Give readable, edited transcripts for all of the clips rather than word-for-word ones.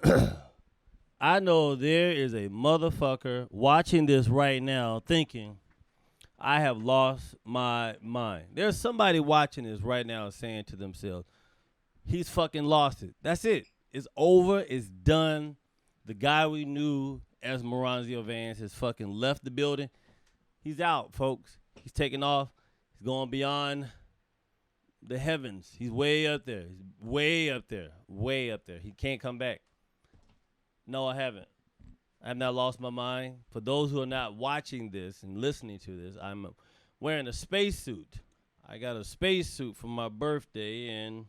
I know there is a motherfucker watching this right now thinking, I have lost my mind. There's somebody watching this right now saying to themselves, he's fucking lost it. That's it. It's over. It's done. The guy we knew as Moranzio Vance has fucking left the building. He's out, folks. He's taking off. He's going beyond the heavens. He's way up there. He's way up there. Way up there. He can't come back. No, I haven't. I have not lost my mind. For those who are not watching this and listening to this, I'm wearing a spacesuit. I got a spacesuit for my birthday, and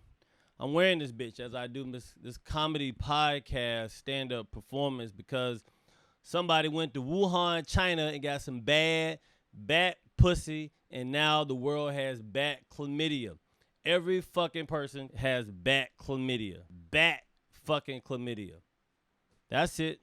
I'm wearing this bitch as I do this comedy podcast stand-up performance because somebody went to Wuhan, China, and got some bad bat pussy, and now the world has bat chlamydia. Every fucking person has bat chlamydia. Bat fucking chlamydia. That's it.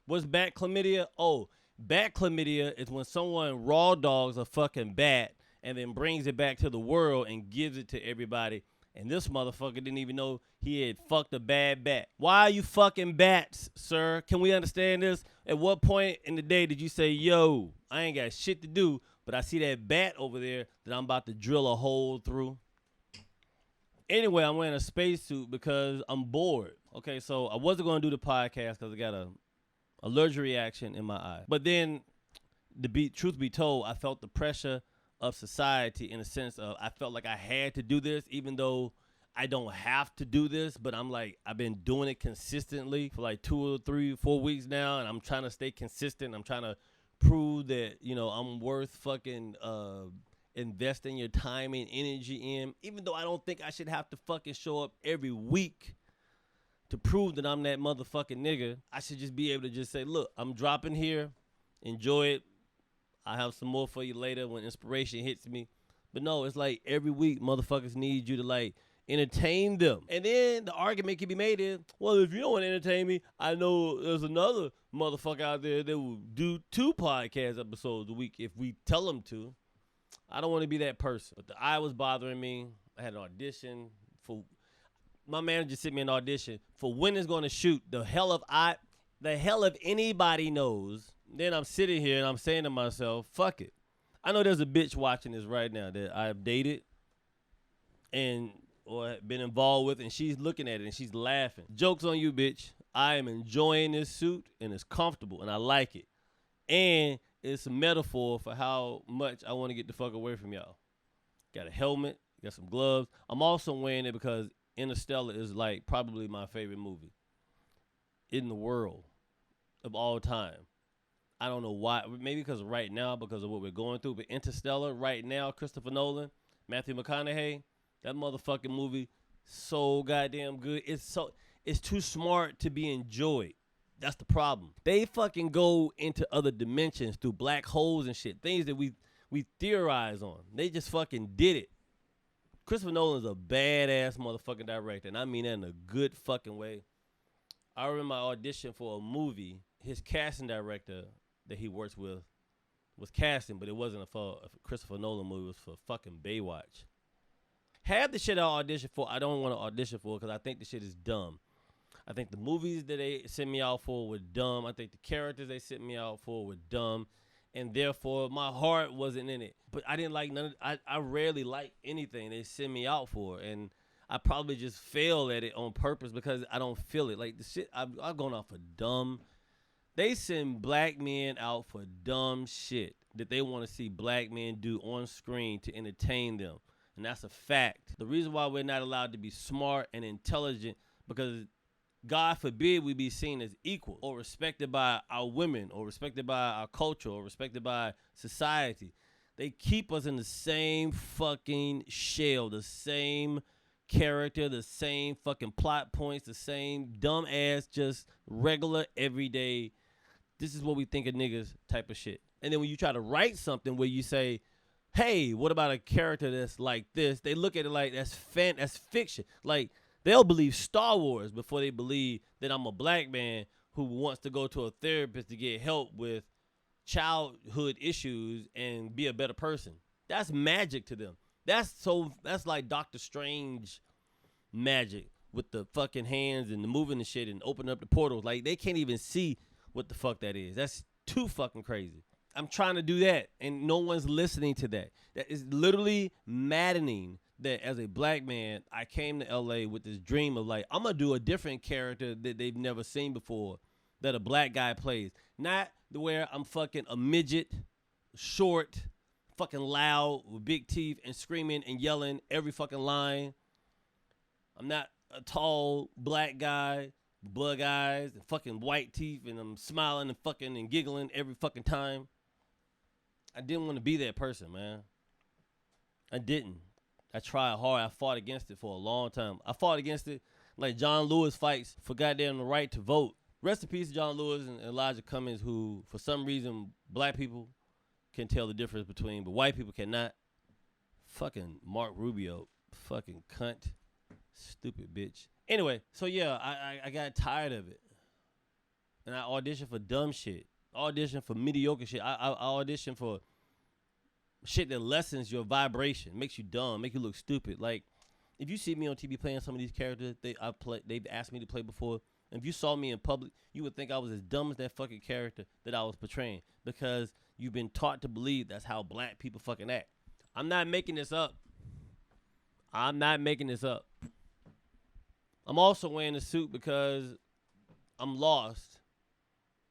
What's bat chlamydia? Oh, bat chlamydia is when someone raw dogs a fucking bat and then brings it back to the world and gives it to everybody. And this motherfucker didn't even know he had fucked a bad bat. Why are you fucking bats, sir? Can we understand this? At what point in the day did you say, yo, I ain't got shit to do, but I see that bat over there that I'm about to drill a hole through? Anyway, I'm wearing a spacesuit because I'm bored. Okay, so I wasn't going to do the podcast because I got a allergic reaction in my eye. But then, truth be told, I felt the pressure of society in a sense of I felt like I had to do this, even though I don't have to do this. But I'm like, I've been doing it consistently for like 2 or 3, 4 weeks now, and I'm trying to stay consistent. I'm trying to prove that, you know, I'm worth fucking investing your time and energy in, even though I don't think I should have to fucking show up every week to prove that I'm that motherfucking nigga. I should just be able to just say, look, I'm dropping here. Enjoy it. I'll have some more for you later when inspiration hits me. But no, it's like every week motherfuckers need you to like entertain them. And then the argument can be made is, well, if you don't want to entertain me, I know there's another motherfucker out there that will do 2 podcast episodes a week if we tell them to. I don't want to be that person. But the eye was bothering me. I had an audition for... My manager sent me an audition for when it's going to shoot. The hell if anybody knows. Then I'm sitting here and I'm saying to myself, fuck it. I know there's a bitch watching this right now that I've dated and or been involved with, and she's looking at it and she's laughing. Joke's on you, bitch. I am enjoying this suit and it's comfortable and I like it. And it's a metaphor for how much I want to get the fuck away from y'all. Got a helmet, got some gloves. I'm also wearing it because Interstellar is like probably my favorite movie in the world of all time. I don't know why. Maybe because right now, because of what we're going through. But Interstellar right now, Christopher Nolan, Matthew McConaughey, that motherfucking movie, so goddamn good. It's too smart to be enjoyed. That's the problem. They fucking go into other dimensions through black holes and shit. Things that we theorize on. They just fucking did it. Christopher Nolan's a badass motherfucking director, and I mean that in a good fucking way. I remember my audition for a movie. His casting director that he works with was casting, but it wasn't for a Christopher Nolan movie. It was for fucking Baywatch. Half the shit I audition for, I don't want to audition for because I think the shit is dumb. I think the movies that they sent me out for were dumb. I think the characters they sent me out for were dumb. And therefore, my heart wasn't in it. But I didn't like none of I rarely like anything they send me out for. And I probably just fail at it on purpose because I don't feel it. Like, the shit, I've gone off for dumb. They send black men out for dumb shit that they want to see black men do on screen to entertain them. And that's a fact. The reason why we're not allowed to be smart and intelligent because God forbid we be seen as equal or respected by our women or respected by our culture or respected by society. They keep us in the same fucking shell, the same character, the same fucking plot points, the same dumb ass, just regular, everyday, this is what we think of niggas type of shit. And then when you try to write something where you say, hey, what about a character that's like this? They look at it like that's fiction. Like, they'll believe Star Wars before they believe that I'm a black man who wants to go to a therapist to get help with childhood issues and be a better person. That's magic to them. That's like Doctor Strange magic, with the fucking hands and the moving and shit and opening up the portals. Like, they can't even see what the fuck that is. That's too fucking crazy. I'm trying to do that, and no one's listening to that. That is literally maddening that as a black man, I came to LA with this dream of like, I'm going to do a different character that they've never seen before that a black guy plays. Not where I'm fucking a midget, short, fucking loud with big teeth and screaming and yelling every fucking line. I'm not a tall black guy, bug eyes and fucking white teeth, and I'm smiling and fucking and giggling every fucking time. I didn't want to be that person, man. I didn't. I tried hard. I fought against it for a long time. I fought against it like John Lewis fights for goddamn the right to vote. Rest in peace, John Lewis and Elijah Cummings, who, for some reason, black people can tell the difference between, but white people cannot. Fucking Mark Rubio. Fucking cunt. Stupid bitch. Anyway, so yeah, I got tired of it. And I auditioned for dumb shit. Auditioned for mediocre shit. I auditioned for shit that lessens your vibration, makes you dumb, make you look stupid. Like, if you see me on TV playing some of these characters they've asked me to play before, and if you saw me in public, you would think I was as dumb as that fucking character that I was portraying, because you've been taught to believe that's how black people fucking act. I'm not making this up. I'm also wearing a suit because I'm lost,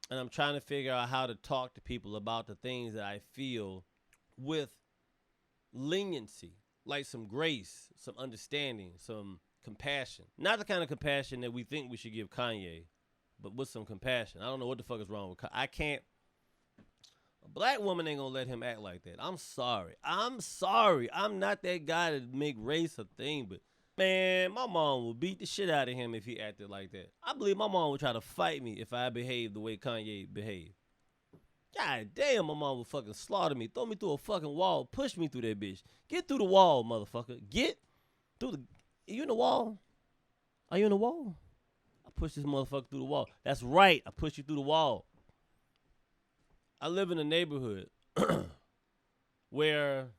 and I'm trying to figure out how to talk to people about the things that I feel with leniency, like some grace, some understanding, some compassion. Not the kind of compassion that we think we should give Kanye, but with some compassion. I don't know what the fuck is wrong with Kanye. I can't. A black woman ain't gonna let him act like that. I'm sorry. I'm not that guy to make race a thing, but man, my mom would beat the shit out of him if he acted like that. I believe my mom would try to fight me if I behaved the way Kanye behaved. God damn, my mom would fucking slaughter me, throw me through a fucking wall, push me through that bitch. Get through the wall, motherfucker. Get through the... Are you in the wall? Are you in the wall? I push this motherfucker through the wall. That's right. I push you through the wall. I live in a neighborhood where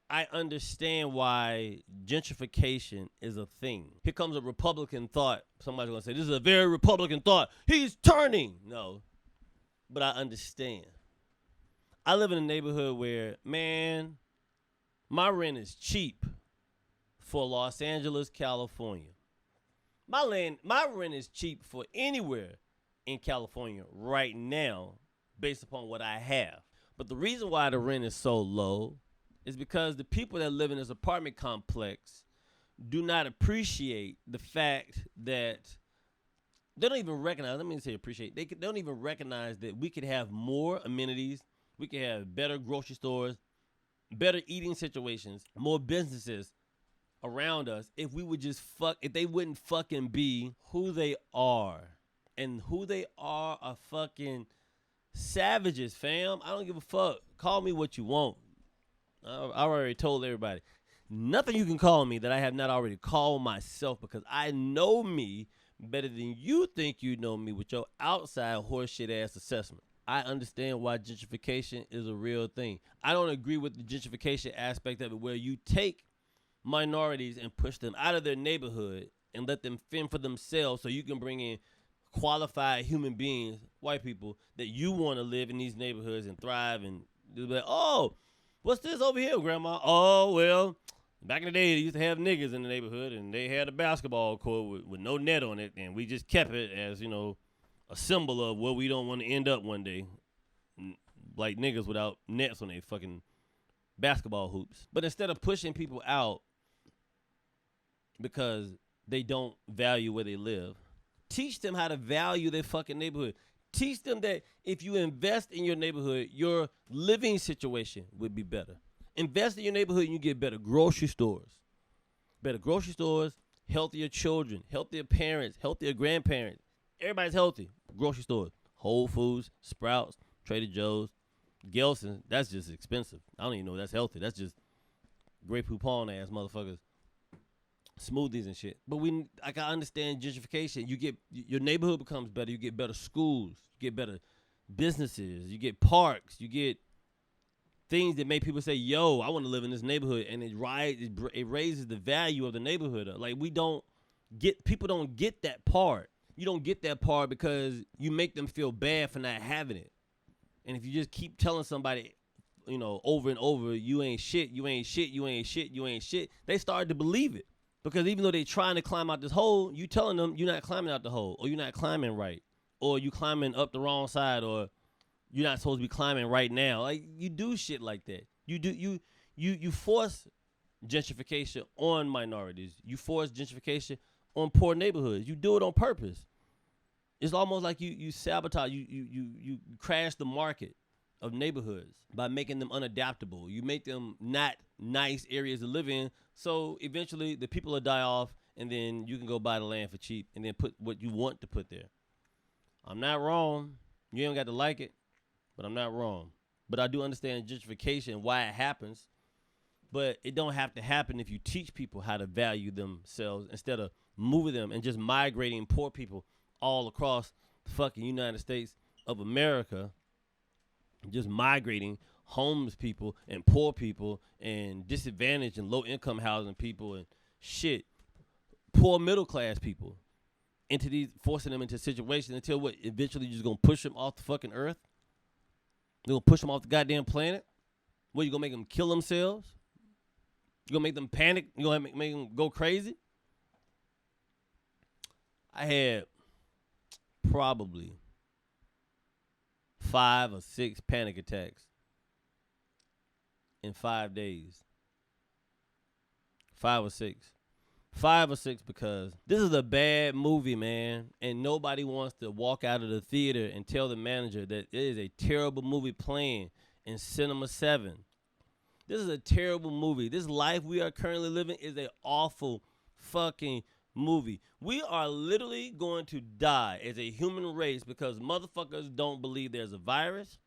I understand why gentrification is a thing. Here comes a Republican thought. Somebody's going to say, this is a very Republican thought. He's turning. No. But I understand. I live in a neighborhood where, man, my rent is cheap for Los Angeles, California. My rent is cheap for anywhere in California right now based upon what I have. But the reason why the rent is so low is because the people that live in this apartment complex do not appreciate the fact that they don't even recognize, let me say appreciate, they don't even recognize that we could have more amenities, we could have better grocery stores, better eating situations, more businesses around us if we would just if they wouldn't fucking be who they are. And who they are fucking savages, fam. I don't give a fuck. Call me what you want. I already told everybody. Nothing you can call me that I have not already called myself, because I know me better than you think you know me with your outside horseshit ass assessment. I understand why gentrification is a real thing. I don't agree with the gentrification aspect of it, where you take minorities and push them out of their neighborhood and let them fend for themselves so you can bring in qualified human beings, white people, that you want to live in these neighborhoods and thrive, and be like, oh, what's this over here, grandma? Oh, well, back in the day, they used to have niggas in the neighborhood, and they had a basketball court with no net on it, and we just kept it as, you know, a symbol of where we don't want to end up one day, like niggas without nets on their fucking basketball hoops. But instead of pushing people out because they don't value where they live, teach them how to value their fucking neighborhood. Teach them that if you invest in your neighborhood, your living situation would be better. Invest in your neighborhood and you get better grocery stores. Better grocery stores, healthier children, healthier parents, healthier grandparents. Everybody's healthy. Grocery stores, Whole Foods, Sprouts, Trader Joe's, Gelson's. That's just expensive. I don't even know if that's healthy. That's just Grey Poupon ass motherfuckers. Smoothies and shit. But I can understand gentrification. Your neighborhood becomes better. You get better schools. You get better businesses. You get parks. You get things that make people say, yo, I want to live in this neighborhood, and it raises the value of the neighborhood. Like, people don't get that part. You don't get that part because you make them feel bad for not having it. And if you just keep telling somebody, over and over, you ain't shit, you ain't shit, you ain't shit, you ain't shit, they start to believe it. Because even though they trying to climb out this hole, you telling them you're not climbing out the hole, or you're not climbing right, or you climbing up the wrong side, or you're not supposed to be climbing right now. Like, you do shit like that. You force gentrification on minorities. You force gentrification on poor neighborhoods. You do it on purpose. It's almost like you sabotage. You crash the market of neighborhoods by making them unadaptable. You make them not nice areas to live in. So eventually the people will die off, and then you can go buy the land for cheap and then put what you want to put there. I'm not wrong. You ain't got to like it, but I'm not wrong. But I do understand gentrification, why it happens. But it don't have to happen if you teach people how to value themselves instead of moving them and just migrating poor people all across the fucking United States of America. Just migrating homeless people and poor people and disadvantaged and low income housing people and shit, poor middle class people forcing them into situations until what, eventually you're just gonna push them off the fucking earth? You're gonna push them off the goddamn planet? What, you gonna make them kill themselves? You gonna make them panic? You gonna make them go crazy? I had probably 5 or 6 panic attacks in 5 days. 5 or 6. 5 or 6 because this is a bad movie, man, and nobody wants to walk out of the theater and tell the manager that it is a terrible movie playing in Cinema 7. This is a terrible movie. This life we are currently living is an awful fucking movie. We are literally going to die as a human race because motherfuckers don't believe there's a virus.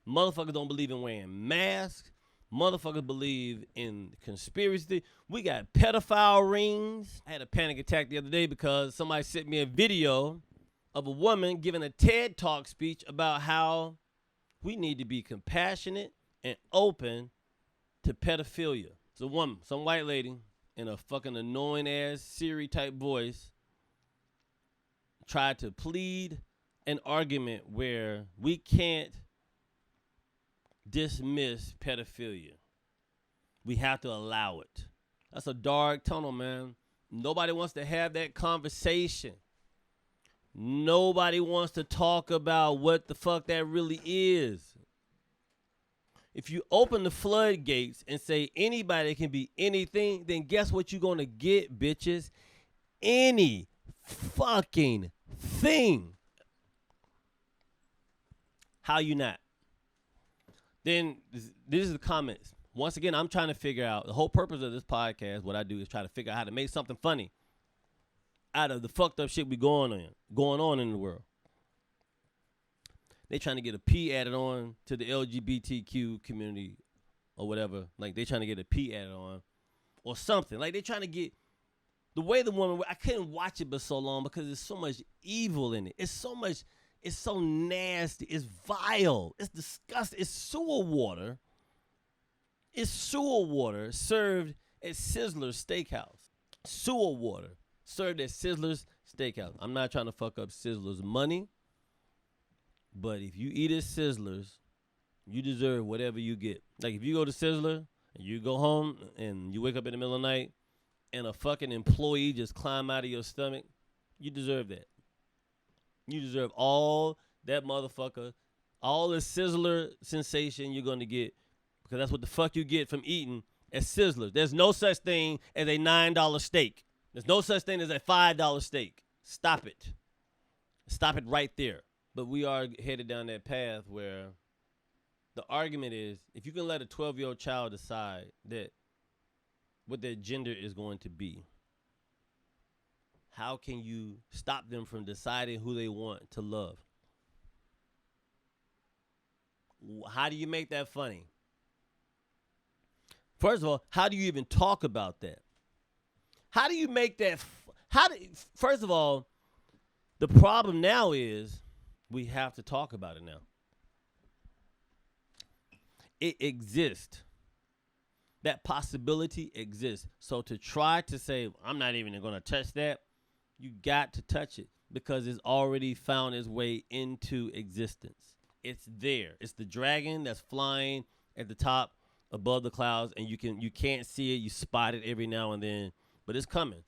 Motherfuckers don't believe in wearing masks. Motherfuckers believe in conspiracy. We got pedophile rings. I had a panic attack the other day because somebody sent me a video of a woman giving a TED Talk speech about how we need to be compassionate and open to pedophilia. It's a woman, some white lady, in a fucking annoying ass Siri type voice, tried to plead an argument where we can't dismiss pedophilia. We have to allow it. That's a dark tunnel, man. Nobody wants to have that conversation. Nobody wants to talk about what the fuck that really is. If you open the floodgates and say anybody can be anything, then guess what you're going to get, bitches? Any fucking thing. How you not? Then this is the comments. Once again, I'm trying to figure out the whole purpose of this podcast. What I do is try to figure out how to make something funny out of the fucked up shit going on in the world. They trying to get a P added on to the LGBTQ community or whatever. Like, they trying to get a P added on or something. Like, they trying to get the way the woman, I couldn't watch it but so long because there's so much evil in it. It's so nasty. It's vile. It's disgusting. It's sewer water. It's sewer water served at Sizzler's Steakhouse. Sewer water served at Sizzler's Steakhouse. I'm not trying to fuck up Sizzler's money. But if you eat at Sizzler's, you deserve whatever you get. Like, if you go to Sizzler and you go home and you wake up in the middle of the night and a fucking employee just climb out of your stomach, you deserve that. You deserve all that motherfucker, all the Sizzler sensation you're going to get, because that's what the fuck you get from eating at Sizzler. There's no such thing as a $9 steak. There's no such thing as a $5 steak. Stop it. Stop it right there. But we are headed down that path where the argument is, if you can let a 12-year-old child decide that what their gender is going to be, how can you stop them from deciding who they want to love? How do you make that funny? First of all, how do you even talk about that? How do you make that? First of all, the problem now is we have to talk about it now. It exists. That possibility exists. So to try to say, I'm not even going to touch that, you got to touch it because it's already found its way into existence. It's there. It's the dragon that's flying at the top above the clouds, and you can't see it. You spot it every now and then, but it's coming.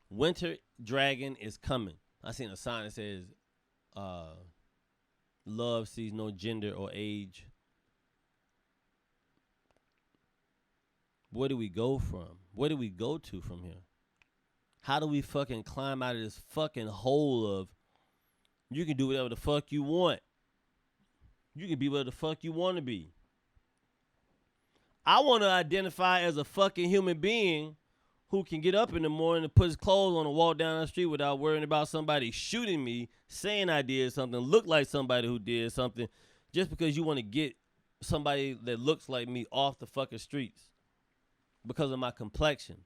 Winter dragon is coming. I seen a sign that says, "Love sees no gender or age." Where do we go from? Where do we go to from here? How do we fucking climb out of this fucking hole of you can do whatever the fuck you want? You can be whatever the fuck you want to be. I want to identify as a fucking human being who can get up in the morning and put his clothes on and walk down the street without worrying about somebody shooting me, saying I did something, look like somebody who did something, just because you want to get somebody that looks like me off the fucking streets because of my complexion.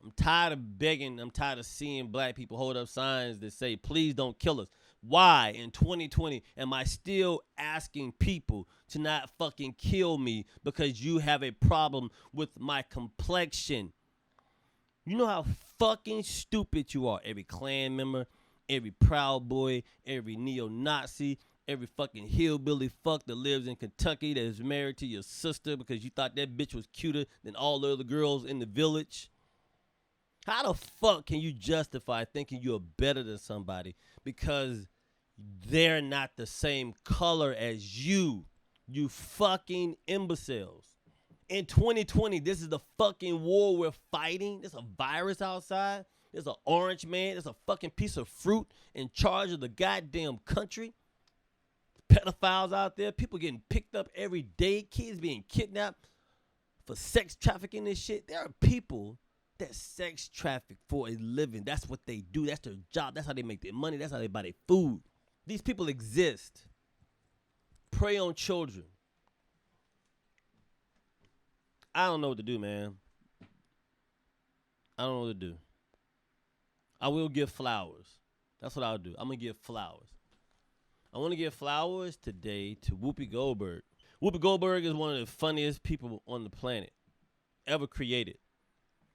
I'm tired of begging. I'm tired of seeing black people hold up signs that say, please don't kill us. Why in 2020 am I still asking people to not fucking kill me because you have a problem with my complexion? You know how fucking stupid you are. Every Klan member, every Proud Boy, every neo-Nazi, every fucking hillbilly fuck that lives in Kentucky that is married to your sister because you thought that bitch was cuter than all the other girls in the village. How the fuck can you justify thinking you're better than somebody because they're not the same color as you? You fucking imbeciles. In 2020, this is the fucking war we're fighting. There's a virus outside. There's an orange man. There's a fucking piece of fruit in charge of the goddamn country. Pedophiles out there. People getting picked up every day. Kids being kidnapped for sex trafficking and shit. There are people that sex traffic for a living. That's what they do. That's their job. That's how they make their money. That's how they buy their food. These people exist. Prey on children. I don't know what to do, man. I don't know what to do. I will give flowers. That's what I'll do. I'm going to give flowers. I want to give flowers today to Whoopi Goldberg. Whoopi Goldberg is one of the funniest people on the planet ever created.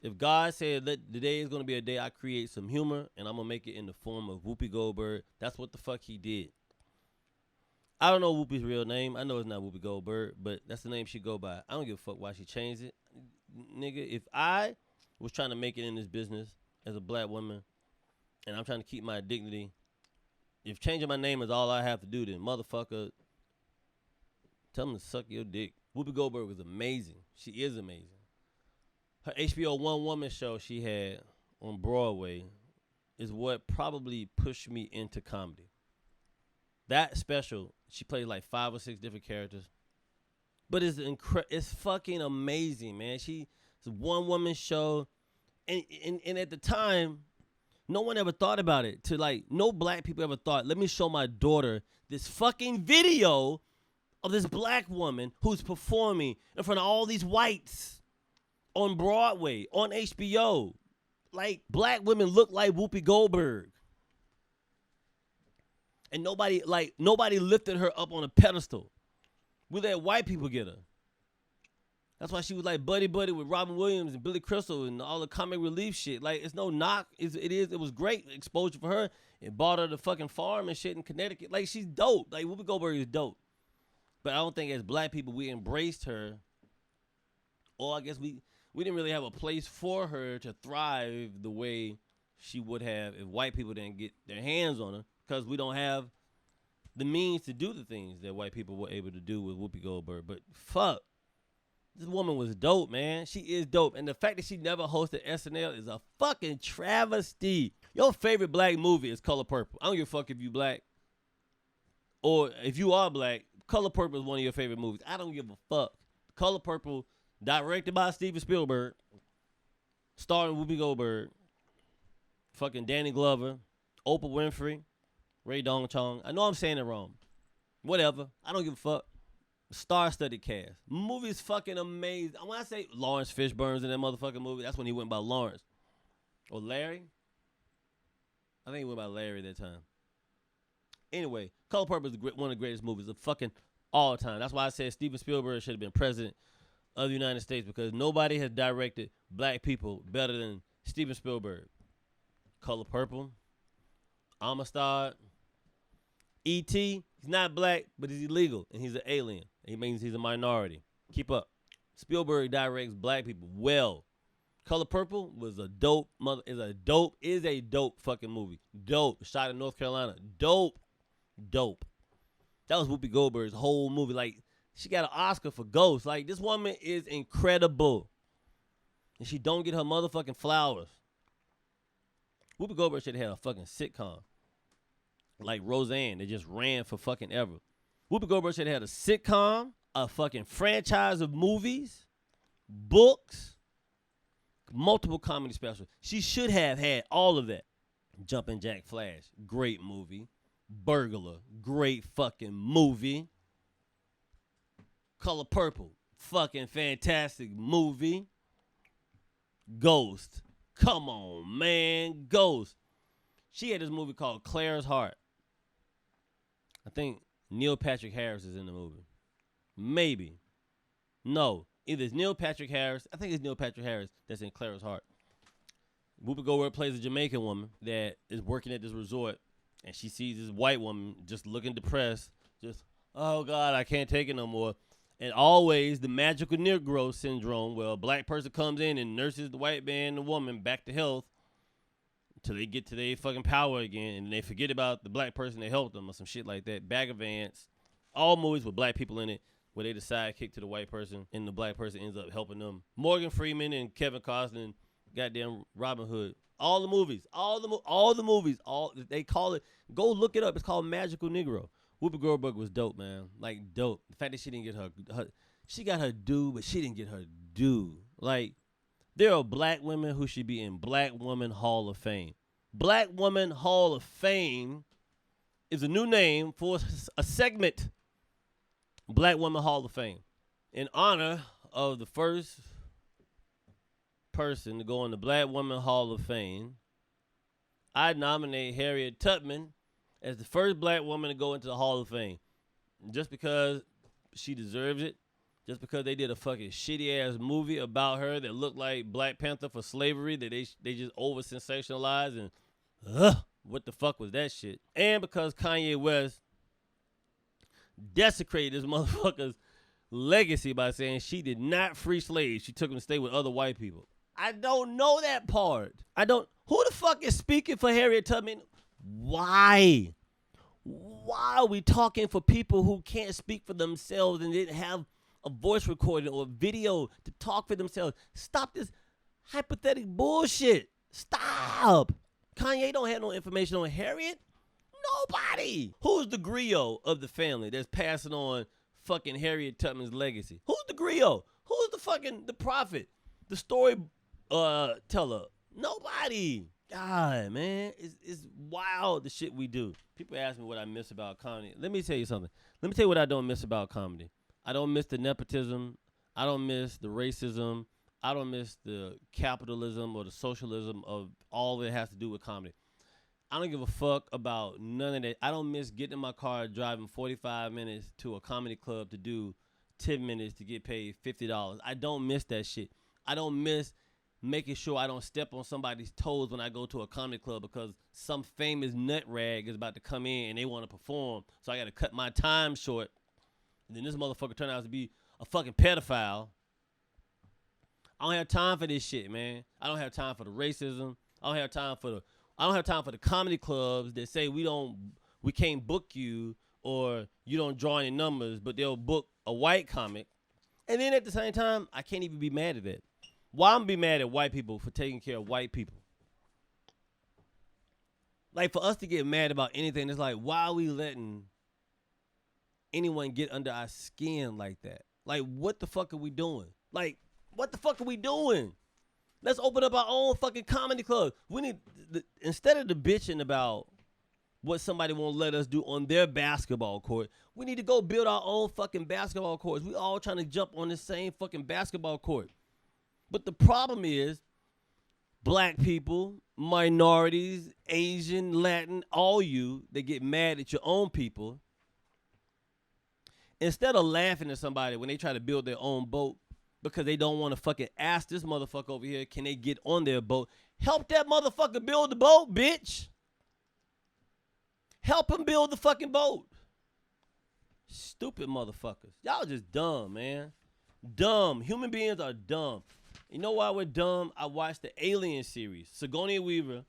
If God said that today is going to be a day I create some humor and I'm going to make it in the form of Whoopi Goldberg, that's what the fuck he did. I don't know Whoopi's real name. I know it's not Whoopi Goldberg, but that's the name she go by. I don't give a fuck why she changed it. Nigga, if I was trying to make it in this business as a black woman and I'm trying to keep my dignity, if changing my name is all I have to do, then motherfucker, tell them to suck your dick. Whoopi Goldberg was amazing. She is amazing. Her HBO One Woman show she had on Broadway is what probably pushed me into comedy. That special, she played like 5 or 6 different characters. But it's fucking amazing, man. It's a one-woman show. And at the time, no one ever thought about it. No black people ever thought, let me show my daughter this fucking video of this black woman who's performing in front of all these whites on Broadway, on HBO. Like, black women look like Whoopi Goldberg. And nobody lifted her up on a pedestal. We let white people get her. That's why she was like buddy with Robin Williams and Billy Crystal and all the comic relief shit. Like, it's no knock. It was great exposure for her. It bought her the fucking farm and shit in Connecticut. Like, she's dope. Like, Whoopi Goldberg is dope. But I don't think as black people we embraced her. Or I guess we didn't really have a place for her to thrive the way she would have if white people didn't get their hands on her, because we don't have the means to do the things that white people were able to do with Whoopi Goldberg. But fuck, this woman was dope, man. She is dope. And the fact that she never hosted SNL is a fucking travesty. Your favorite black movie is Color Purple. I don't give a fuck if you black. Or if you are black, Color Purple is one of your favorite movies. I don't give a fuck. Color Purple, directed by Steven Spielberg, starring Whoopi Goldberg, fucking Danny Glover, Oprah Winfrey, Ray Dong-Chong. I know I'm saying it wrong. Whatever. I don't give a fuck. Star-studded cast. Movie is fucking amazing. When I say Laurence Fishburne's in that motherfucking movie, that's when he went by Lawrence. Or Larry? I think he went by Larry that time. Anyway, Color Purple is one of the greatest movies. A fucking all the time. That's why I said Steven Spielberg should have been president of the United States, because nobody has directed black people better than Steven Spielberg. Color Purple, Amistad, E.T. He's not black, but he's illegal, and he's an alien. He means he's a minority. Keep up. Spielberg directs black people well. Color Purple was a dope is a dope fucking movie. Dope. Shot in North Carolina. Dope. That was Whoopi Goldberg's whole movie. Like, she got an Oscar for Ghost. Like, this woman is incredible. And she don't get her motherfucking flowers. Whoopi Goldberg should have had a fucking sitcom. Like Roseanne, they just ran for fucking ever. Whoopi Goldberg should have had a sitcom, a fucking franchise of movies, books, multiple comedy specials. She should have had all of that. Jumpin' Jack Flash, great movie. Burglar, great fucking movie. Color Purple, fucking fantastic movie. Ghost, come on, man, Ghost. She had this movie called Claire's Heart. I think Neil Patrick Harris is in the movie. Maybe. No, either it's Neil Patrick Harris. I think it's Neil Patrick Harris that's in Claire's Heart. Whoopi Goldberg plays a Jamaican woman that is working at this resort, and she sees this white woman just looking depressed, just, oh God, I can't take it no more. And always the magical Negro syndrome, where a black person comes in and nurses the white man and the woman back to health until they get to their fucking power again, and they forget about the black person that helped them or some shit like that. Bag of Ants. All movies with black people in it, where they the sidekick to the white person, and the black person ends up helping them. Morgan Freeman and Kevin Costner and goddamn Robin Hood. All the movies, they call it, go look it up. It's called Magical Negro. Whoopi Goldberg was dope, man. Like, dope. The fact that she didn't get her she got her due, but she didn't get her due. Like, there are black women who should be in Black Woman Hall of Fame. Black Woman Hall of Fame is a new name for a segment. Black Woman Hall of Fame. In honor of the first person to go in the Black Woman Hall of Fame, I nominate Harriet Tubman as the first black woman to go into the Hall of Fame. Just because she deserves it. Just because they did a fucking shitty-ass movie about her that looked like Black Panther for slavery that they just over-sensationalized, and what the fuck was that shit? And because Kanye West desecrated this motherfucker's legacy by saying she did not free slaves. She took them to stay with other white people. I don't know that part. Who the fuck is speaking for Harriet Tubman? Why? Why are we talking for people who can't speak for themselves and didn't have a voice recording or a video to talk for themselves? Stop this hypothetical bullshit. Stop. Kanye don't have no information on Harriet. Nobody. Who's the griot of the family that's passing on fucking Harriet Tubman's legacy? Who's the griot? Who's the prophet? The story teller? Nobody. God, man, it's wild the shit we do. People ask me what I miss about comedy. Let me tell you something. Let me tell you what I don't miss about comedy. I don't miss the nepotism. I don't miss the racism. I don't miss the capitalism or the socialism of all that has to do with comedy. I don't give a fuck about none of that. I don't miss getting in my car, driving 45 minutes to a comedy club to do 10 minutes to get paid $50. I don't miss that shit. I don't miss making sure I don't step on somebody's toes when I go to a comedy club because some famous nut rag is about to come in and they want to perform. So I got to cut my time short. And then this motherfucker turned out to be a fucking pedophile. I don't have time for this shit, man. I don't have time for the racism. I don't have time for the comedy clubs that say we can't book you or you don't draw any numbers, but they'll book a white comic. And then at the same time, I can't even be mad at that. Why I'm be mad at white people for taking care of white people? Like, for us to get mad about anything, it's like, why are we letting anyone get under our skin like that? Like, what the fuck are we doing? Like, what the fuck are we doing? Let's open up our own fucking comedy club. We need, instead of the bitching about what somebody won't let us do on their basketball court, we need to go build our own fucking basketball courts. We all trying to jump on the same fucking basketball court. But the problem is, black people, minorities, Asian, Latin, all you, they get mad at your own people. Instead of laughing at somebody when they try to build their own boat because they don't want to fucking ask this motherfucker over here, can they get on their boat? Help that motherfucker build the boat, bitch. Help him build the fucking boat. Stupid motherfuckers. Y'all just dumb, man. Dumb. Human beings are dumb. You know why we're dumb? I watched the Alien series. Sigourney Weaver,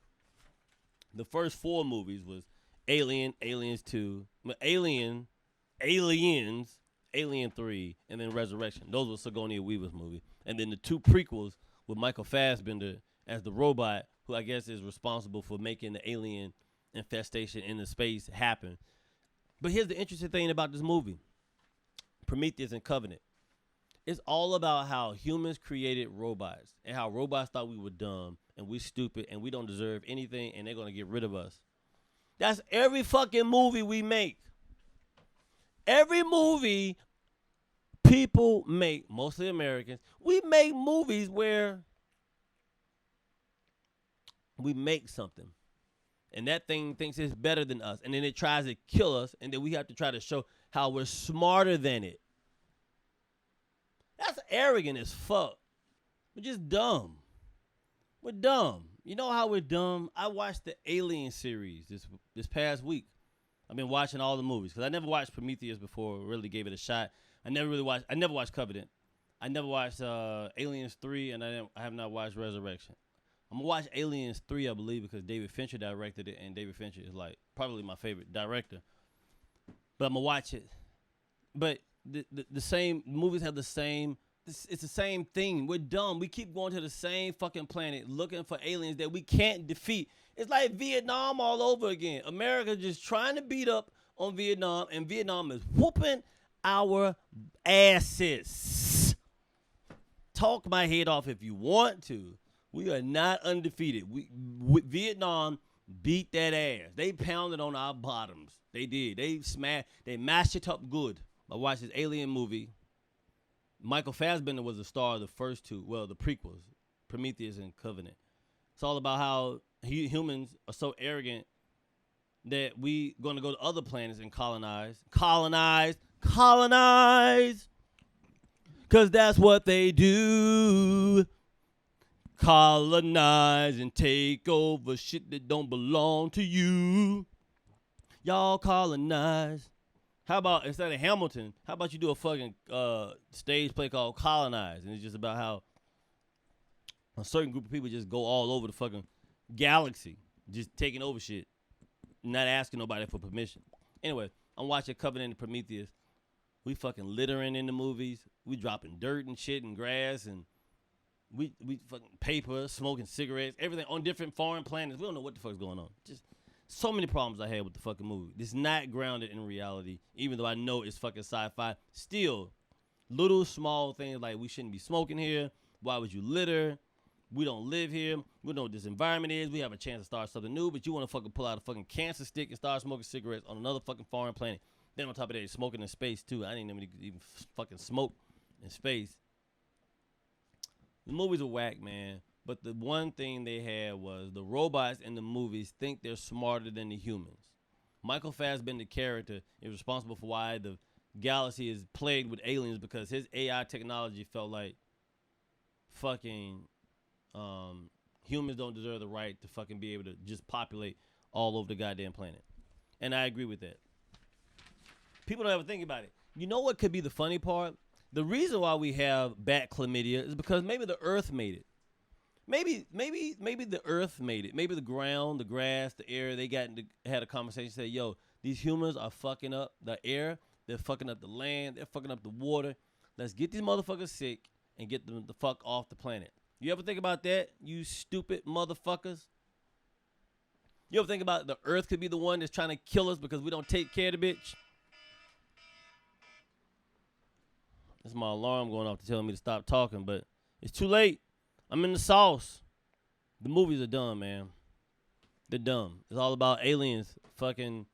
the first 4 movies was Alien, Aliens 2, Aliens, Alien 3, and then Resurrection. Those were Sigourney Weaver's movie. And then the 2 prequels with Michael Fassbender as the robot, who I guess is responsible for making the alien infestation in the space happen. But here's the interesting thing about this movie, Prometheus and Covenant. It's all about how humans created robots and how robots thought we were dumb and we stupid and we don't deserve anything and they're going to get rid of us. That's every fucking movie we make. Every movie people make, mostly Americans, we make movies where we make something. And that thing thinks it's better than us. And then it tries to kill us. And then we have to try to show how we're smarter than it. That's arrogant as fuck. We're just dumb. We're dumb. You know how we're dumb? I watched the Alien series this past week. I've been watching all the movies because I never watched Prometheus before. Really gave it a shot. I never watched Covenant. I never watched Aliens 3, and I have not watched Resurrection. I'm gonna watch Aliens 3, I believe, because David Fincher directed it, and David Fincher is like probably my favorite director. But I'm gonna watch it. But the same movies have the same. It's the same thing. We're dumb. We keep going to the same fucking planet looking for aliens that we can't defeat. It's like Vietnam all over again. America just trying to beat up on Vietnam, and Vietnam is whooping our asses. Talk my head off if you want to. We are not undefeated. Vietnam beat that ass. They pounded on our bottoms. They did. They mashed it up good. I watched this Alien movie. Michael Fassbender was the star of the first 2, the prequels, Prometheus and Covenant. It's all about how humans are so arrogant that we going to go to other planets and colonize. Because that's what they do. Colonize and take over shit that don't belong to you. Y'all colonize. How about instead of Hamilton, how about you do a fucking stage play called Colonize? And it's just about how a certain group of people just go all over the fucking galaxy, just taking over shit, not asking nobody for permission. Anyway, I'm watching Covenant and Prometheus. We fucking littering in the movies. We dropping dirt and shit and grass and we fucking paper, smoking cigarettes, everything on different foreign planets. We don't know what the fuck's going on. Just so many problems I had with the fucking movie. It's not grounded in reality, even though I know it's fucking sci-fi. Still, little small things like we shouldn't be smoking here. Why would you litter? We don't live here. We know what this environment is. We have a chance to start something new, but you want to fucking pull out a fucking cancer stick and start smoking cigarettes on another fucking foreign planet. Then on top of that, smoking in space too. I didn't even fucking smoke in space. The movies are whack, man. But the one thing they had was the robots in the movies think they're smarter than the humans. Michael Fassbender character is responsible for why the galaxy is plagued with aliens because his AI technology felt like fucking humans don't deserve the right to fucking be able to just populate all over the goddamn planet. And I agree with that. People don't ever think about it. You know what could be the funny part? The reason why we have bat chlamydia is because maybe the earth made it. Maybe the earth made it. Maybe the ground, the grass, the air, they had a conversation, say, yo, these humans are fucking up the air, they're fucking up the land, they're fucking up the water. Let's get these motherfuckers sick and get them the fuck off the planet. You ever think about that, you stupid motherfuckers? You ever think about the earth could be the one that's trying to kill us because we don't take care of the bitch? That's my alarm going off to tell me to stop talking, but it's too late. I'm in the sauce. The movies are dumb, man. They're dumb. It's all about aliens fucking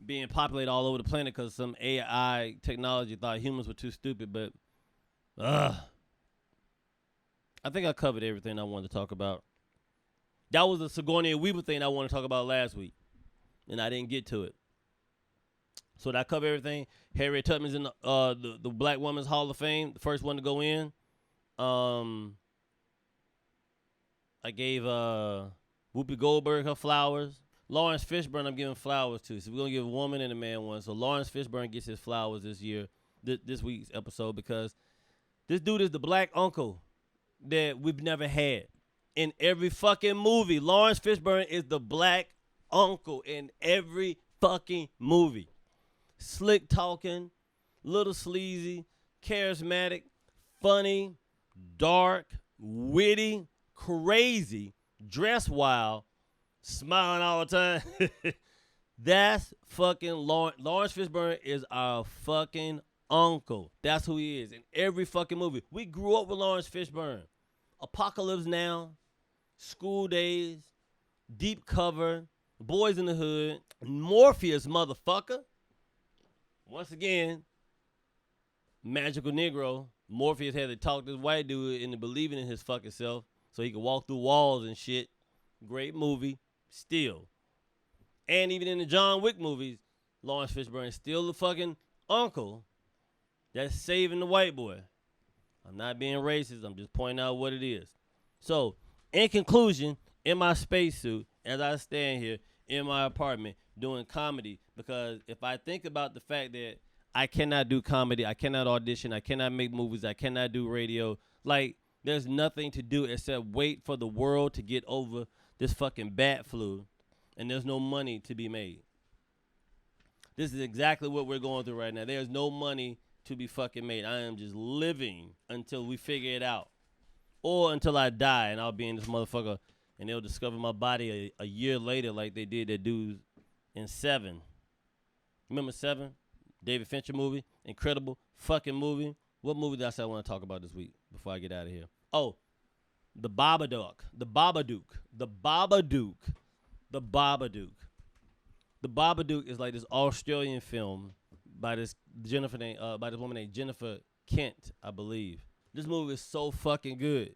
being populated all over the planet because some AI technology thought humans were too stupid, but I think I covered everything I wanted to talk about. That was the Sigourney Weaver thing I wanted to talk about last week, and I didn't get to it. So that cover everything. Harriet Tubman's in the Black Women's Hall of Fame, the first one to go in. I gave Whoopi Goldberg her flowers. Laurence Fishburne I'm giving flowers to. So we're going to give a woman and a man one. So Laurence Fishburne gets his flowers this year, this week's episode, because this dude is the black uncle that we've never had. In every fucking movie, Laurence Fishburne is the black uncle in every fucking movie. Slick talking, little sleazy, charismatic, funny, dark, witty, crazy, dressed wild, smiling all the time. That's fucking Lawrence. Laurence Fishburne is our fucking uncle. That's who he is in every fucking movie. We grew up with Laurence Fishburne. Apocalypse Now, School Days, Deep Cover, Boys in the Hood, Morpheus, motherfucker. Once again, Magical Negro. Morpheus had to talk this white dude into believing in his fucking self so he could walk through walls and shit. Great movie, still. And even in the John Wick movies, Laurence Fishburne is still the fucking uncle that's saving the white boy. I'm not being racist. I'm just pointing out what it is. So, in conclusion, in my spacesuit, as I stand here in my apartment doing comedy, because if I think about the fact that I cannot do comedy, I cannot audition, I cannot make movies, I cannot do radio, like, there's nothing to do except wait for the world to get over this fucking bat flu, and there's no money to be made. This is exactly what we're going through right now. There's no money to be fucking made. I am just living until we figure it out. Or until I die and I'll be in this motherfucker and they'll discover my body a year later like they did that dude in Seven. Remember Seven? David Fincher movie. Incredible fucking movie. What movie did I say I want to talk about this week before I get out of here? Oh, The Babadook. The Babadook. The Babadook. The Babadook. The Babadook is like this Australian film by this woman named Jennifer Kent, I believe. This movie is so fucking good.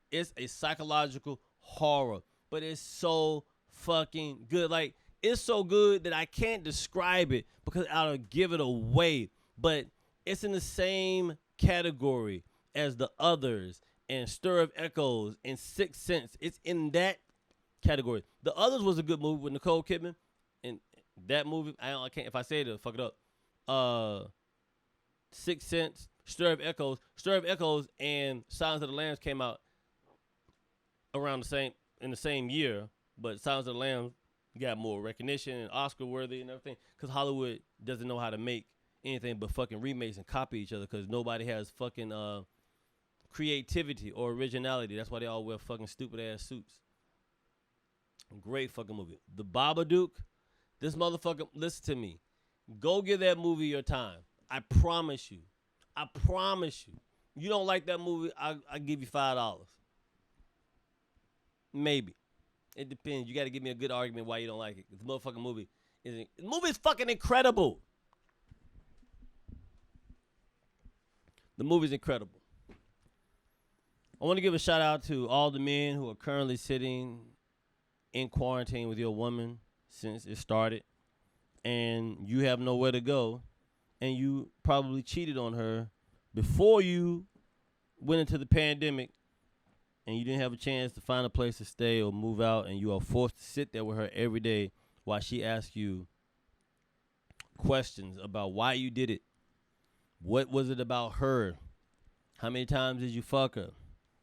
It's a psychological horror, but it's so fucking good. Like, it's so good that I can't describe it because I'll give it away. But it's in the same category as The Others and Stir of Echoes and Sixth Sense. It's in that category. The Others was a good movie with Nicole Kidman. And that movie, I can't, if I say it, it'll fuck it up. Sixth Sense, Stir of Echoes, and Silence of the Lambs came out around in the same year, but Silence of the Lambs got more recognition and Oscar worthy and everything because Hollywood doesn't know how to make anything but fucking remakes and copy each other because nobody has fucking creativity or originality. That's why they all wear fucking stupid ass suits. Great fucking movie. The Babadook. This motherfucker, listen to me. Go give that movie your time. I promise you. I promise you. You don't like that movie, I'll give you $5. Maybe. It depends. You got to give me a good argument why you don't like it. The motherfucking movie is fucking incredible. The movie's incredible. I want to give a shout out to all the men who are currently sitting in quarantine with your woman since it started, and you have nowhere to go, and you probably cheated on her before you went into the pandemic, and you didn't have a chance to find a place to stay or move out, and you are forced to sit there with her every day while she asks you questions about why you did it. What was it about her? How many times did you fuck her?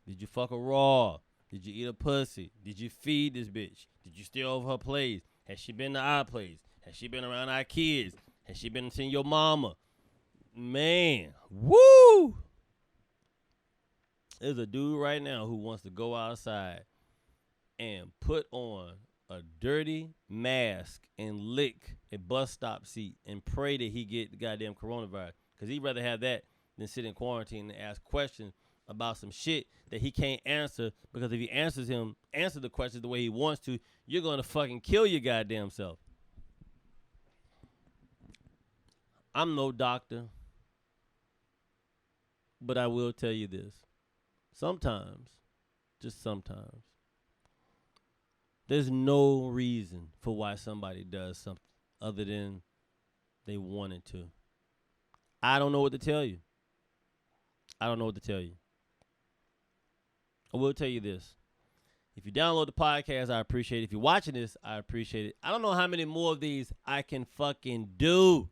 Did you fuck her raw? Did you eat a pussy? Did you feed this bitch? Did you stay over her place? Has she been to our place? Has she been around our kids? Has she been seeing your mama? Man, woo! There's a dude right now who wants to go outside and put on a dirty mask and lick a bus stop seat and pray that he get the goddamn coronavirus. Because he'd rather have that than sit in quarantine and ask questions about some shit that he can't answer, because if he answer the questions the way he wants to, you're going to fucking kill your goddamn self. I'm no doctor, but I will tell you this. Sometimes, just sometimes, there's no reason for why somebody does something other than they wanted to. I don't know what to tell you. I don't know what to tell you. I will tell you this. If you download the podcast, I appreciate it. If you're watching this, I appreciate it. I don't know how many more of these I can fucking do.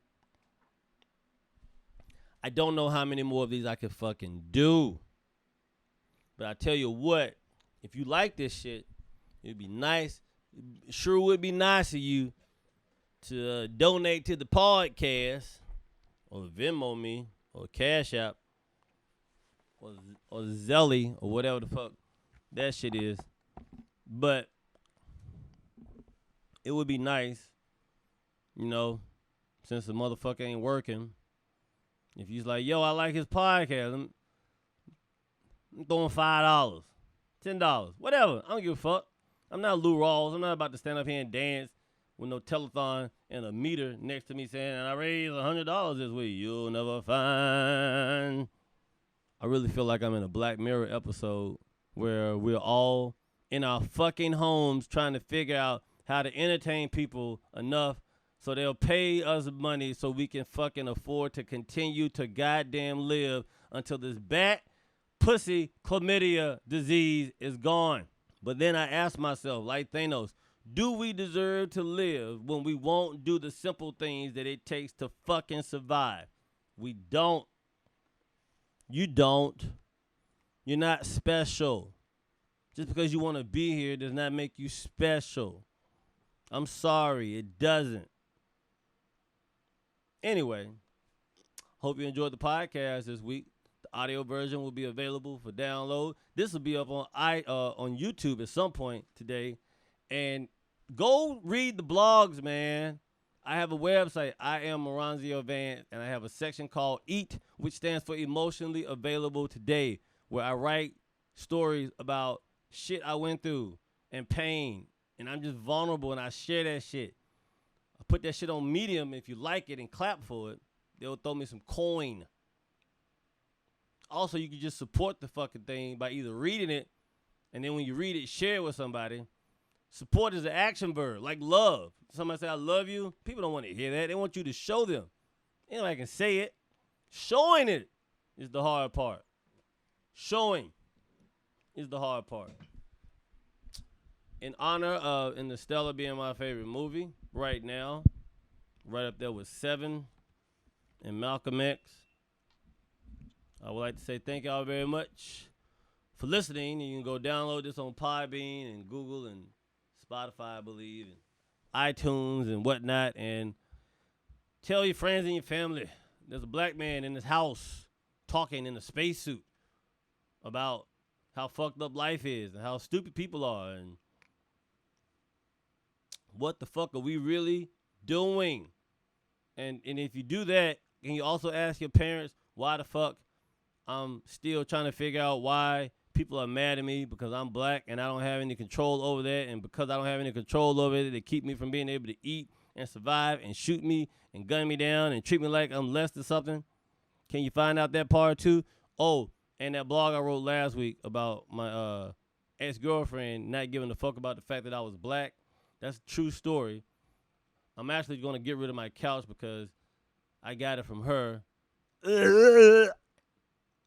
I don't know how many more of these I can fucking do. But I tell you what, if you like this shit, it'd be nice. It sure would be nice of you to donate to the podcast or Venmo me or Cash App or Zelly or whatever the fuck that shit is. But it would be nice, since the motherfucker ain't working. If you's like, yo, I like his podcast, I'm throwing $5, $10, whatever. I don't give a fuck. I'm not Lou Rawls. I'm not about to stand up here and dance with no telethon and a meter next to me saying, I raised $100 this week. You'll never find. I really feel like I'm in a Black Mirror episode where we're all in our fucking homes trying to figure out how to entertain people enough so they'll pay us money so we can fucking afford to continue to goddamn live until this bat, pussy, chlamydia disease is gone. But then I ask myself, like Thanos, do we deserve to live when we won't do the simple things that it takes to fucking survive? We don't. You don't. You're not special. Just because you want to be here does not make you special. I'm sorry, it doesn't. Anyway, hope you enjoyed the podcast this week. The audio version will be available for download. This will be up on YouTube at some point today. And go read the blogs, man. I have a website. I am Moranzio Vance, and I have a section called EAT, which stands for Emotionally Available Today, where I write stories about shit I went through and pain. And I'm just vulnerable, and I share that shit. I put that shit on Medium. If you like it and clap for it, they'll throw me some coin. Also, you can just support the fucking thing by either reading it, and then when you read it, share it with somebody. Support is an action verb, like love. Somebody say, I love you. People don't want to hear that. They want you to show them. Anybody can say it. Showing it is the hard part. Showing is the hard part. In honor of Interstellar being my favorite movie right now, right up there with Seven and Malcolm X, I would like to say thank y'all very much for listening. You can go download this on Podbean and Google and Spotify, I believe, and iTunes and whatnot, and tell your friends and your family there's a black man in this house talking in a spacesuit about how fucked up life is and how stupid people are and what the fuck are we really doing? And if you do that, can you also ask your parents why the fuck I'm still trying to figure out why people are mad at me because I'm black and I don't have any control over that, and because I don't have any control over it, they keep me from being able to eat and survive and shoot me and gun me down and treat me like I'm less than something? Can you find out that part too? Oh, and that blog I wrote last week about my ex-girlfriend not giving a fuck about the fact that I was black, that's a true story. I'm actually going to get rid of my couch because I got it from her.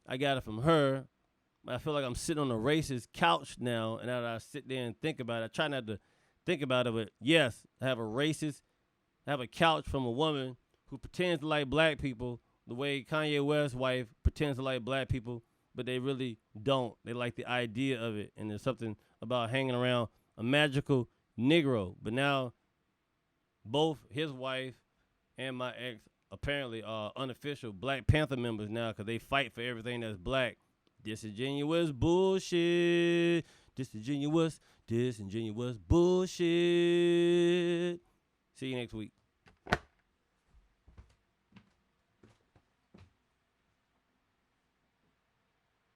I got it from her. I feel like I'm sitting on a racist couch now, and as I sit there and think about it, I try not to think about it, but yes, I have a couch from a woman who pretends to like black people the way Kanye West's wife pretends to like black people, but they really don't. They like the idea of it, and there's something about hanging around a magical Negro. But now both his wife and my ex apparently are unofficial Black Panther members now because they fight for everything that's black. Disingenuous bullshit. Disingenuous bullshit. See you next week.